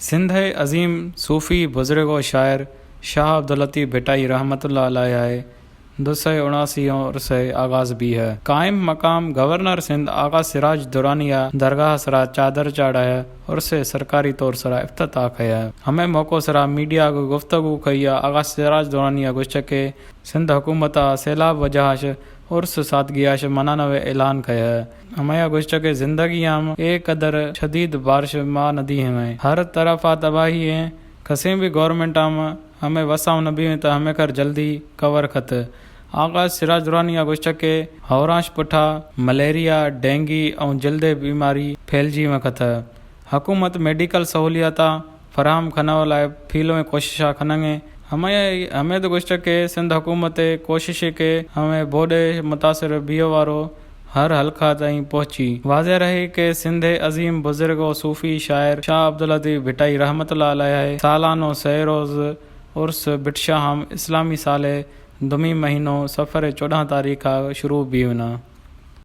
सिंध अज़ीम सूफ़ी बुज़ुर्ग व शायर शाह अब्दुल लतीफ़ भिटाई रहमतुल्लाह अलैहि आहे 279 उर्स आगाज़ भी है। कायम मकाम गवर्नर सिंध आगा सिराज दुरानिया दरगाह सरा चादर चाढ़ाया उर्स सरकारी तौर सरा इफ्तिताह कया। हमें मौक़ो सरा मीडिया को गुफ्तगू कई आगा सिराज दुरानिया गुश्त के सिंध हुकूमत सैलाब वजहाश उर्स सादगियाश मनानवे ऐलान कया है। हमाया गुश्त के जिंदगी हम एक कदर शदीद बारिश माँ नदी हैं, हर तरफा तबाही है। कसें भी गवर्नमेंट हमें वसाव नबी में तो हमें कर जल्दी कवर खत। आगाज़ सिराज दुरानिया गुश्त के हौराश पुठा मलेरिया डेंगी और जल्दे बीमारी फैलजी में खत। हुकूमत मेडिकल सहूलियत फराहम खनव लाए फीलो में कोशिशा खनंगे। हमें तो गुश्त के सिंध हुकूमत कोशिश के हमें बोडे मुतासिर बियो वारो हर हल्का ताईं पहुंची। वाज़े रहे कि सिंध अज़ीम बुज़ुर्ग व सूफ़ी शायर शाह अब्दुल लतीफ़ भिटाई रहमतुल्लाह अलैहि सालानो सैरोज़ उर्स बिटशाहम इस्लामी साल दुमी महीनो सफ़र 14 तारीख़ शुरू भी होना।